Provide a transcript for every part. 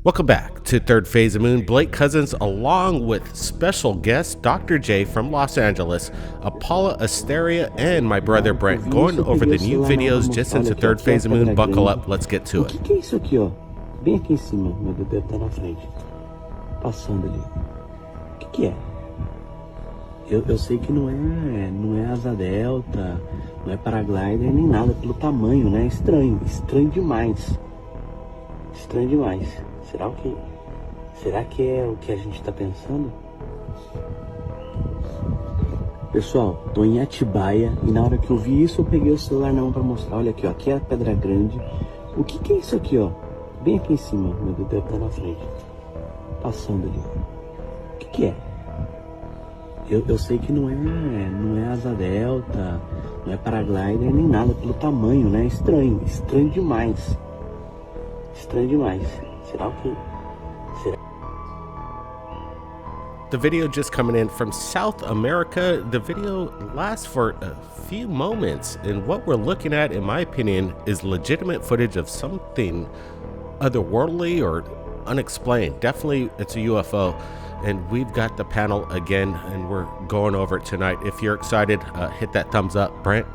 Welcome back to Third Phase of Moon. Blake Cousins, along with special guest Dr. J from Los Angeles, Apollo Asteria, and my brother Brent, going over the new videos just into Third Phase of Moon. Buckle up, let's get to it. O que é isso aqui, ó? Bem aqui em cima, meu Deus, deve estar na frente. Passando ali. O que é? Eu sei que não é asa delta, não é paraglider nem nada, pelo tamanho, né? Estranho demais. Estranho demais. Será que é o que a gente tá pensando? Pessoal, tô em Atibaia e na hora que eu vi isso eu peguei o celular na mão pra mostrar. Olha aqui, ó, aqui é a Pedra Grande. O que é isso aqui, ó? Bem aqui em cima, meu Deus, deve estar na frente. Passando ali. O que é? Eu sei que não é asa delta, não é paraglider nem nada, pelo tamanho, né? Estranho demais. Estranho demais. Será que... The video just coming in from South America. The video lasts for a few moments, and what we're looking at, in my opinion, is legitimate footage of something otherworldly or unexplained. Definitely it's a UFO, and we've got the panel again, and we're going over it tonight. If you're excited, hit that thumbs up. Brent?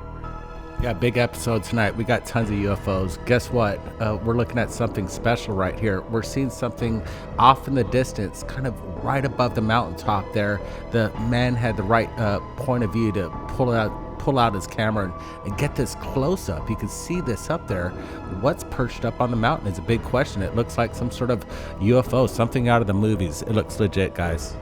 Yeah, big episode tonight. We got tons of UFOs. Guess what? We're looking at something special right here. We're seeing something off in the distance, kind of right above the mountaintop there. The man had the right point of view to pull out his camera and get this close up. You can see this up there. What's perched up on the mountain is a big question. It looks like some sort of UFO, something out of the movies. It looks legit, guys.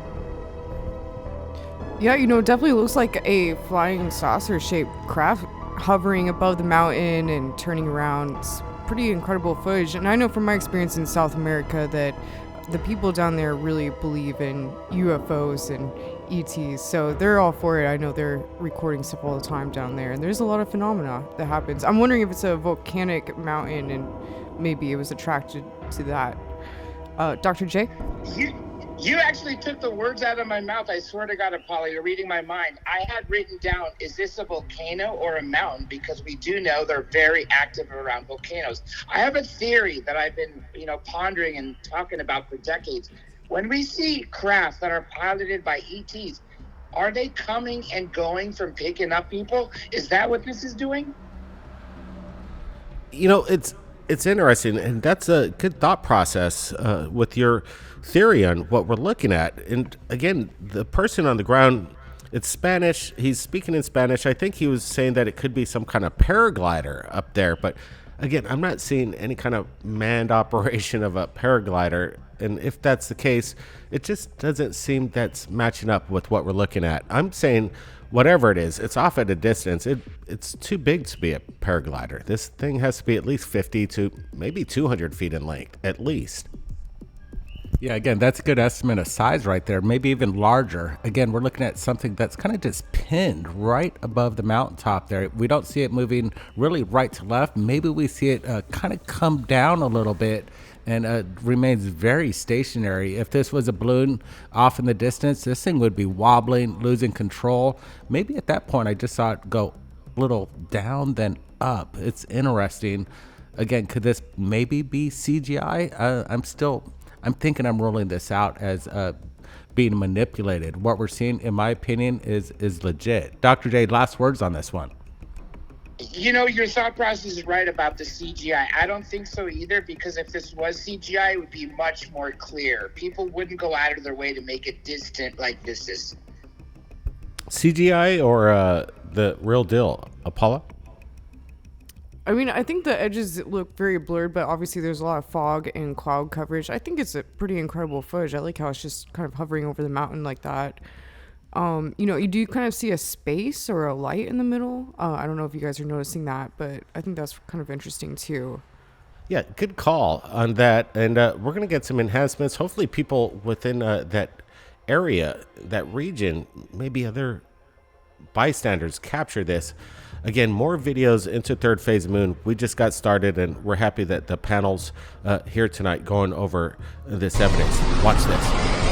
Yeah, it definitely looks like a flying saucer-shaped craft hovering above the mountain and turning around. It's pretty incredible footage. And I know from my experience in South America that the people down there really believe in UFOs and ETs, so they're all for it. I know they're recording stuff all the time down there, and there's a lot of phenomena that happens. I'm wondering if it's a volcanic mountain and maybe it was attracted to that. Dr. J? You actually took the words out of my mouth. I swear to God, Apollo, you're reading my mind. I had written down, is this a volcano or a mountain? Because we do know they're very active around volcanoes. I have a theory that I've been, pondering and talking about for decades. When we see craft that are piloted by ETs, are they coming and going from picking up people? Is that what this is doing? It's interesting, and that's a good thought process with your theory on what we're looking at. And again, the person on the ground, it's Spanish. He's speaking in Spanish. I think he was saying that it could be some kind of paraglider up there. But again, I'm not seeing any kind of manned operation of a paraglider. And if that's the case, it just doesn't seem that's matching up with what we're looking at. I'm saying whatever it is, it's off at a distance. It's too big to be a paraglider. This thing has to be at least 50 to maybe 200 feet in length, at least. Yeah, again, that's a good estimate of size right there, maybe even larger. Again, we're looking at something that's kind of just pinned right above the mountaintop there. We don't see it moving really right to left. Maybe we see it kind of come down a little bit and remains very stationary. If this was a balloon off in the distance, this thing would be wobbling, losing control. Maybe at that point, I just saw it go a little down, then up. It's interesting. Again, could this maybe be CGI? I'm thinking I'm rolling this out as being manipulated. What we're seeing, in my opinion, is legit. Dr. J, last words on this one. Your thought process is right about the CGI. I don't think so either, because if this was CGI, it would be much more clear. People wouldn't go out of their way to make it distant like this is. CGI or the real deal, Apollo? I mean, I think the edges look very blurred, but obviously there's a lot of fog and cloud coverage. I think it's a pretty incredible footage. I like how it's just kind of hovering over the mountain like that. You do kind of see a space or a light in the middle. I don't know if you guys are noticing that, but I think that's kind of interesting too. Yeah, good call on that. And we're going to get some enhancements. Hopefully people within that area, that region, maybe other bystanders capture this. Again, more videos into Third Phase Moon. We just got started, and we're happy that the panel's here tonight going over this evidence. Watch this.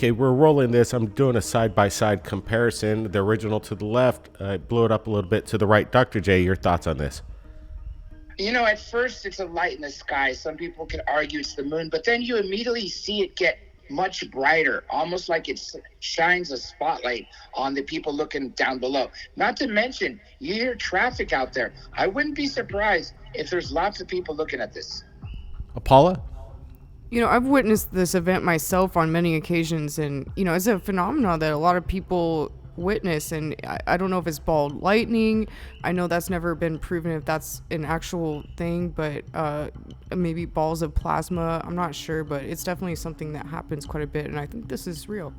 Okay, we're rolling this. I'm doing a side-by-side comparison. The original to the left. I blew it up a little bit to the right. Dr. J, your thoughts on this? At first it's a light in the sky. Some people can argue it's the moon, but then you immediately see it get much brighter, almost like it shines a spotlight on the people looking down below. Not to mention, you hear traffic out there. I wouldn't be surprised if there's lots of people looking at this. Paula? I've witnessed this event myself on many occasions, and, it's a phenomenon that a lot of people witness, and I don't know if it's ball lightning. I know that's never been proven if that's an actual thing, but maybe balls of plasma. I'm not sure, but it's definitely something that happens quite a bit, and I think this is real.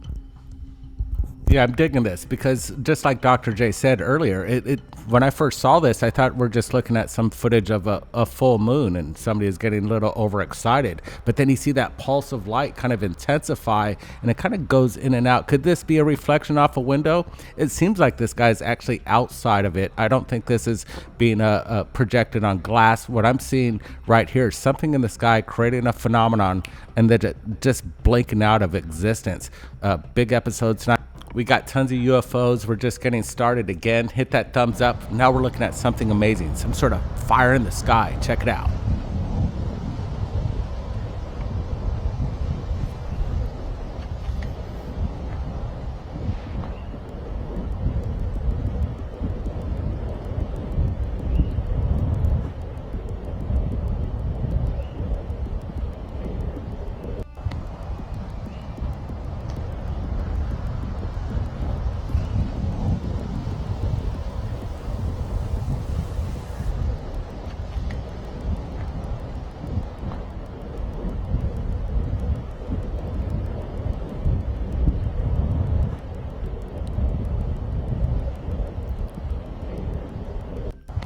Yeah, I'm digging this because just like Dr. J said earlier, when I first saw this, I thought we're just looking at some footage of a full moon and somebody is getting a little overexcited. But then you see that pulse of light kind of intensify and it kind of goes in and out. Could this be a reflection off a window? It seems like this guy's actually outside of it. I don't think this is being projected on glass. What I'm seeing right here is something in the sky creating a phenomenon and then it just blinking out of existence. Big episode tonight. We got tons of UFOs. We're just getting started again. Hit that thumbs up. Now we're looking at something amazing. Some sort of fire in the sky. Check it out.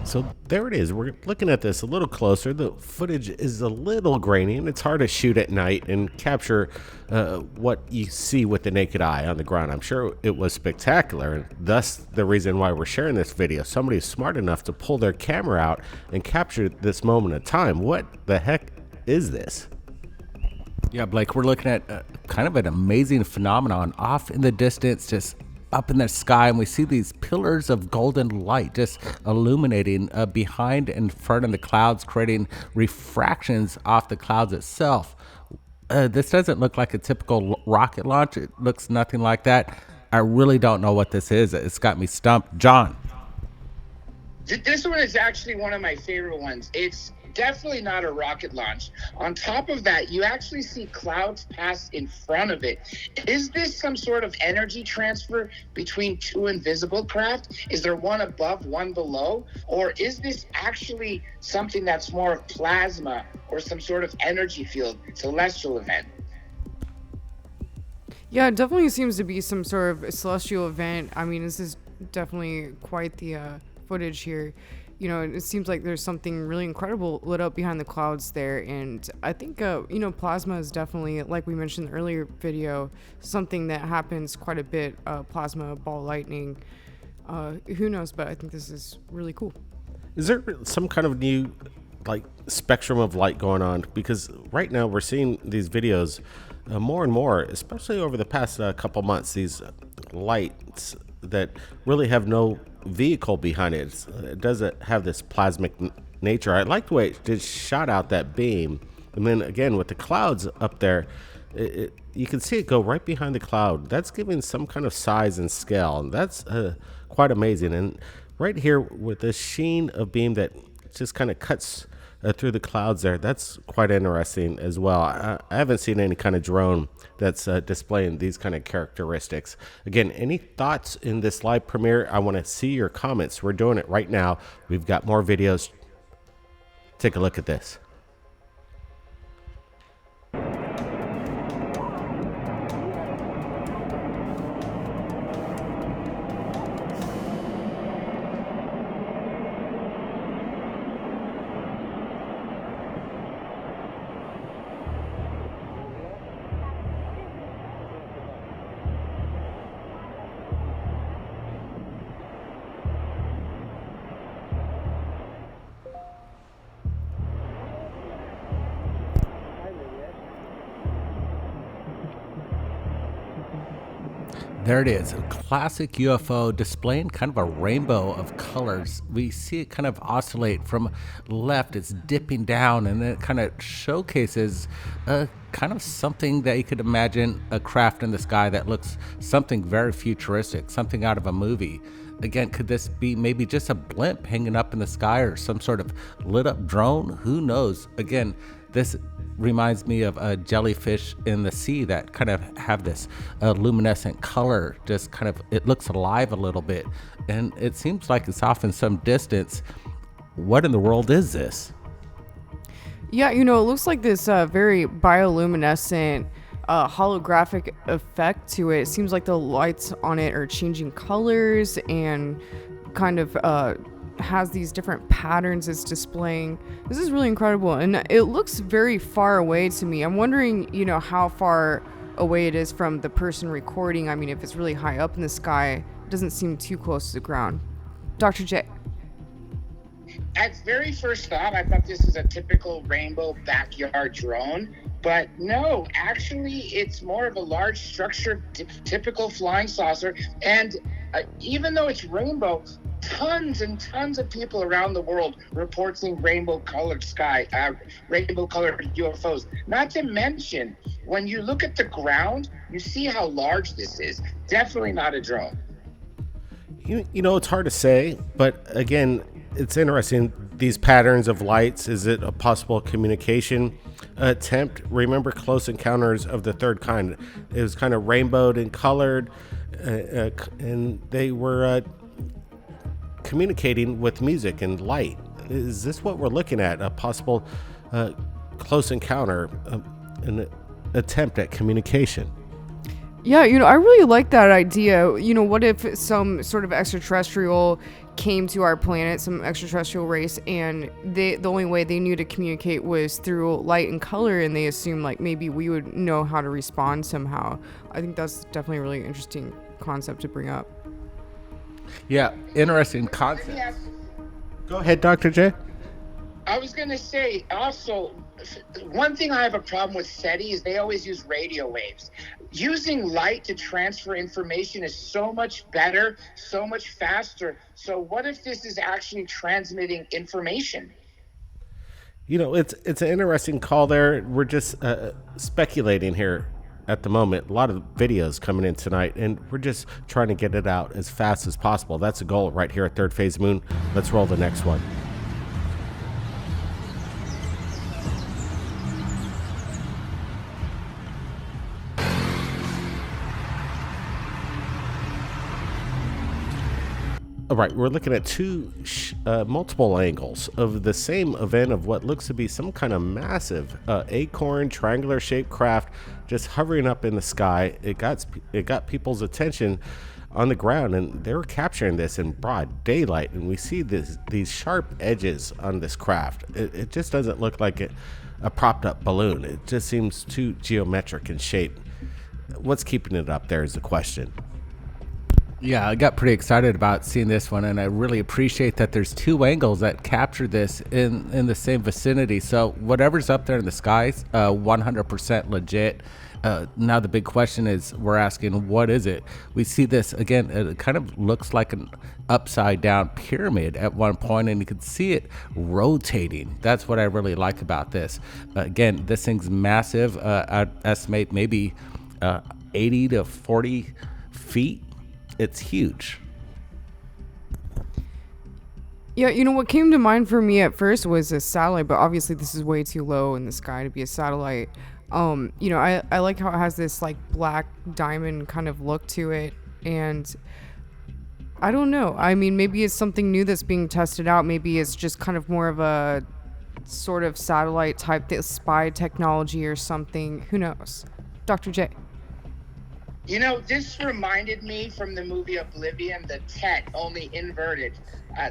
So there it is. We're looking at this a little closer. The footage is a little grainy, and it's hard to shoot at night and capture what you see with the naked eye on the ground. I'm sure it was spectacular, and thus the reason why we're sharing this video. Somebody's smart enough to pull their camera out and capture this moment of time. What the heck is this? Yeah, Blake, we're looking at kind of an amazing phenomenon off in the distance, just up in the sky, and we see these pillars of golden light just illuminating behind and in front of the clouds, creating refractions off the clouds itself. This doesn't look like a typical rocket launch. It looks nothing like that. I really don't know what this is. It's got me stumped. John. This one is actually one of my favorite ones. It's definitely not a rocket launch. On top of that, you actually see clouds pass in front of it. Is this some sort of energy transfer between two invisible craft? Is there one above, one below? Or is this actually something that's more plasma or some sort of energy field, celestial event? Yeah, it definitely seems to be some sort of celestial event. I mean, this is definitely quite the footage here. It seems like there's something really incredible lit up behind the clouds there. And I think, plasma is definitely, like we mentioned in the earlier video, something that happens quite a bit. Plasma, ball lightning, who knows, but I think this is really cool. Is there some kind of new, spectrum of light going on? Because right now we're seeing these videos more and more, especially over the past couple months, these lights that really have no vehicle behind it. It doesn't have this plasmic nature. I like the way it just shot out that beam, and then again with the clouds up there, you can see it go right behind the cloud. That's giving some kind of size and scale, and that's quite amazing. And right here with the sheen of beam that just kind of cuts through the clouds there, that's quite interesting as well. I haven't seen any kind of drone that's displaying these kind of characteristics. Again, any thoughts in this live premiere? I want to see your comments. We're doing it right now. We've got more videos. Take a look at this. There it is, a classic UFO displaying kind of a rainbow of colors. We see it kind of oscillate from left, it's dipping down, and then it kind of showcases a kind of something that you could imagine, a craft in the sky that looks something very futuristic, something out of a movie. Again, could this be maybe just a blimp hanging up in the sky or some sort of lit up drone? Who knows? Again, this reminds me of a jellyfish in the sea that kind of have this luminescent color, just kind of, it looks alive a little bit, and it seems like it's off in some distance. What in the world is this? Yeah, it looks like this very bioluminescent holographic effect to it. It seems like the lights on it are changing colors and kind of has these different patterns it's displaying. This is really incredible, and it looks very far away to me. I'm wondering, how far away it is from the person recording. I mean, if it's really high up in the sky, it doesn't seem too close to the ground. Dr. J. At very first thought, I thought this is a typical rainbow backyard drone, but no, actually, it's more of a large structured, typical flying saucer. And even though it's rainbow, tons and tons of people around the world reporting rainbow-colored sky, rainbow-colored UFOs. Not to mention, when you look at the ground, you see how large this is. Definitely not a drone. It's hard to say, but again, it's interesting, these patterns of lights. Is it a possible communication attempt? Remember Close Encounters of the Third Kind? It was kind of rainbowed and colored, and they were communicating with music and light. Is this what we're looking at? A possible close encounter, an attempt at communication? Yeah, I really like that idea. What if some sort of extraterrestrial came to our planet, some extraterrestrial race, and the only way they knew to communicate was through light and color, and they assumed like maybe we would know how to respond somehow. I think that's definitely a really interesting concept to bring up. Yeah, interesting concept. Go ahead, Dr. J. I was going to say also, one thing I have a problem with SETI is they always use radio waves. Using light to transfer information is so much better, so much faster. So what if this is actually transmitting information? It's an interesting call there. We're just speculating here at the moment. A lot of videos coming in tonight, and we're just trying to get it out as fast as possible. That's a goal right here at Third Phase Moon. Let's roll the next one. All right, we're looking at two multiple angles of the same event of what looks to be some kind of massive acorn triangular shaped craft just hovering up in the sky. It got people's attention on the ground, and they were capturing this in broad daylight, and we see these sharp edges on this craft. It just doesn't look like a propped up balloon. It just seems too geometric in shape. What's keeping it up there is the question. Yeah, I got pretty excited about seeing this one, and I really appreciate that there's two angles that capture this in the same vicinity. So whatever's up there in the skies, 100% legit. Now the big question is, we're asking, what is it? We see this again, it kind of looks like an upside down pyramid at one point, and you can see it rotating. That's what I really like about this. Again, this thing's massive. I'd estimate maybe 80 to 40 feet. It's huge. Yeah, what came to mind for me at first was a satellite, but obviously this is way too low in the sky to be a satellite. I like how it has this like black diamond kind of look to it, and I don't know. I mean, maybe it's something new that's being tested out. Maybe it's just kind of more of a sort of satellite type spy technology or something. Who knows? Dr. J. This reminded me from the movie Oblivion, the Tet, only inverted.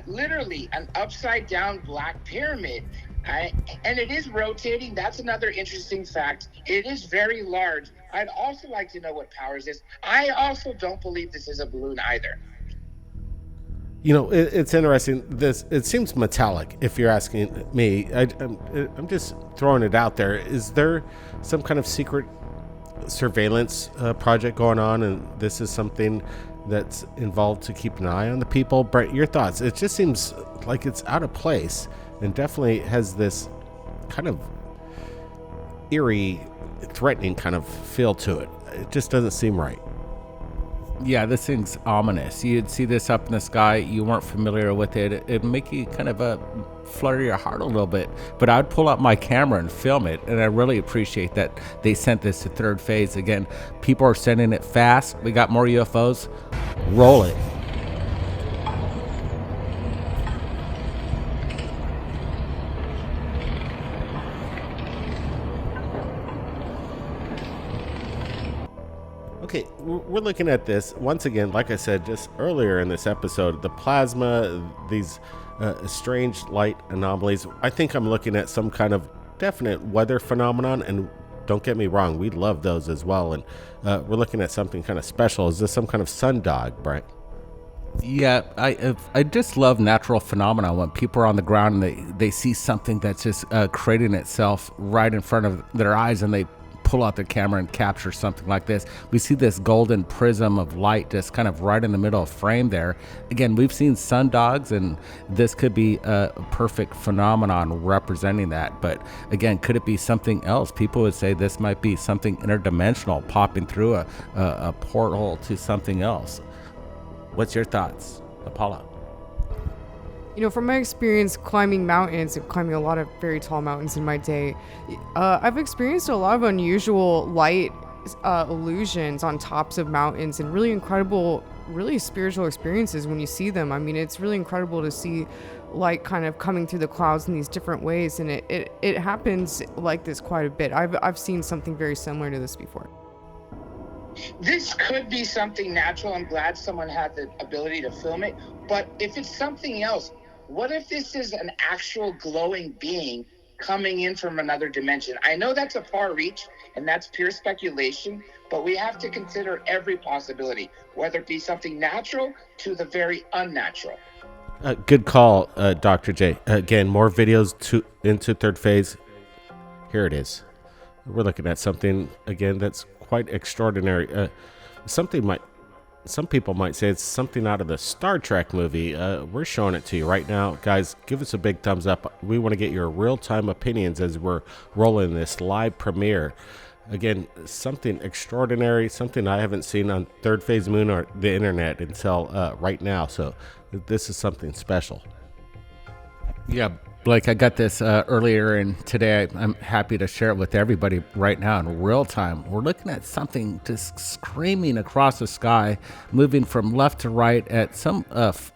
Literally an upside down black pyramid. And it is rotating. That's another interesting fact. It is very large. I'd also like to know what powers this. I also don't believe this is a balloon either. It's interesting. It seems metallic. If you're asking me, I'm just throwing it out there. Is there some kind of secret surveillance project going on, and this is something that's involved to keep an eye on the people. Brent, your thoughts? It just seems like it's out of place and definitely has this kind of eerie, threatening kind of feel to it. It just doesn't seem right. Yeah, this thing's ominous. You'd see this up in the sky, you weren't familiar with it. It'd make you kind of flutter your heart a little bit. But I'd pull out my camera and film it, and I really appreciate that they sent this to Third Phase. Again, people are sending it fast. We got more UFOs. Roll it. Okay, we're looking at this once again, like I said just earlier in this episode, the plasma, these strange light anomalies. I think I'm looking at some kind of definite weather phenomenon, and don't get me wrong, we love those as well. And we're looking at something kind of special. Is this some kind of sundog, Brent? Yeah, I just love natural phenomena when people are on the ground and they see something that's just creating itself right in front of their eyes, and they pull out their camera and capture something like this. We see this golden prism of light just kind of right in the middle of frame there. Again, we've seen sundogs, and this could be a perfect phenomenon representing that. But again, could it be something else? People would say this might be something interdimensional popping through a portal to something else. What's your thoughts, Apollo? You know, from my experience climbing mountains and climbing a lot of very tall mountains in my day, I've experienced a lot of unusual light illusions on tops of mountains, and really incredible, really spiritual experiences when you see them. I mean, it's really incredible to see light kind of coming through the clouds in these different ways, and it happens like this quite a bit. I've seen something very similar to this before. This could be something natural. I'm glad someone had the ability to film it. But if it's something else, what if this is an actual glowing being coming in from another dimension? I know that's a far reach and that's pure speculation, but we have to consider every possibility, whether it be something natural to the very unnatural. Good call, Dr. J. Again, more videos into Third Phase. Here it is. We're looking at something, again, that's quite extraordinary. Some people might say it's something out of the Star Trek movie. We're showing it to you right now. Guys, give us a big thumbs up. We want to get your real-time opinions as we're rolling this live premiere. Again, something extraordinary, something I haven't seen on Thirdphaseofmoon or the internet until right now. So this is something special. Yeah, Blake, I got this earlier, and today I'm happy to share it with everybody right now in real time. We're looking at something just screaming across the sky, moving from left to right at some,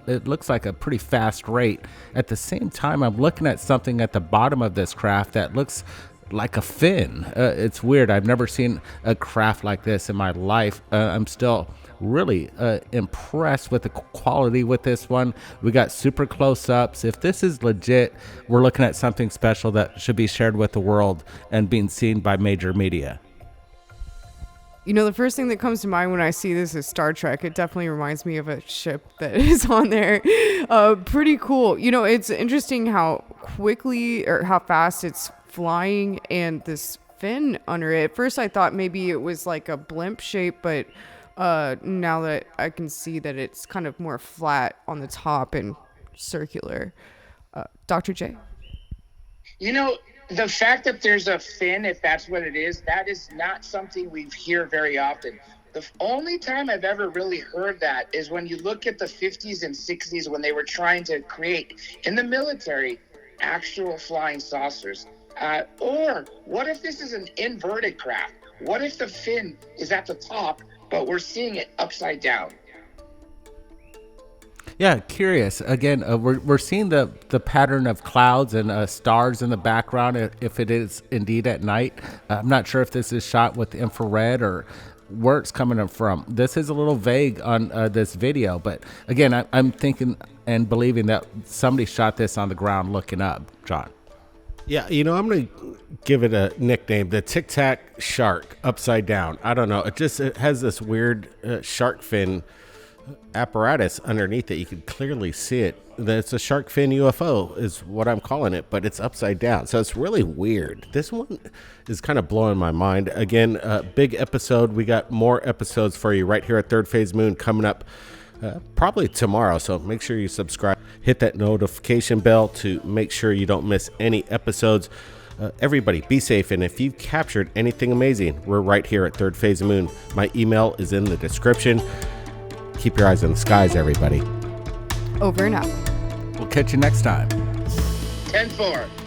it looks like a pretty fast rate. At the same time, I'm looking at something at the bottom of this craft that looks like a fin. It's weird. I've never seen a craft like this in my life. I'm still really impressed with the quality with this one. We got super close-ups. If this is legit, we're looking at something special that should be shared with the world and being seen by major media. You know, the first thing that comes to mind when I see this is Star Trek. It definitely reminds me of a ship that is on there. Pretty cool. You know, it's interesting how quickly or how fast it's flying and this fin under it. At first I thought maybe it was like a blimp shape, but now that I can see that it's kind of more flat on the top and circular. Dr. J? You know, the fact that there's a fin, if that's what it is, that is not something we hear very often. The only time I've ever really heard that is when you look at the 50s and 60s when they were trying to create, in the military, actual flying saucers. Or what if this is an inverted craft? What if the fin is at the top, but we're seeing it upside down? Yeah, curious. Again, we're seeing the pattern of clouds and stars in the background, if it is indeed at night. I'm not sure if this is shot with infrared or where it's coming from. This is a little vague on this video, but again, I'm thinking and believing that somebody shot this on the ground looking up, John. Yeah, you know, I'm going to give it a nickname, the Tic Tac shark upside down. I don't know. It has this weird shark fin apparatus underneath it. You can clearly see it. It's a shark fin UFO is what I'm calling it, but it's upside down. So it's really weird. This one is kind of blowing my mind. Again, big episode. We got more episodes for you right here at Third Phase Moon coming up probably tomorrow. So make sure you subscribe. Hit that notification bell to make sure you don't miss any episodes. Everybody, be safe. And if you've captured anything amazing, we're right here at Third Phase Moon. My email is in the description. Keep your eyes on the skies, everybody. Over and out. We'll catch you next time. 10-4.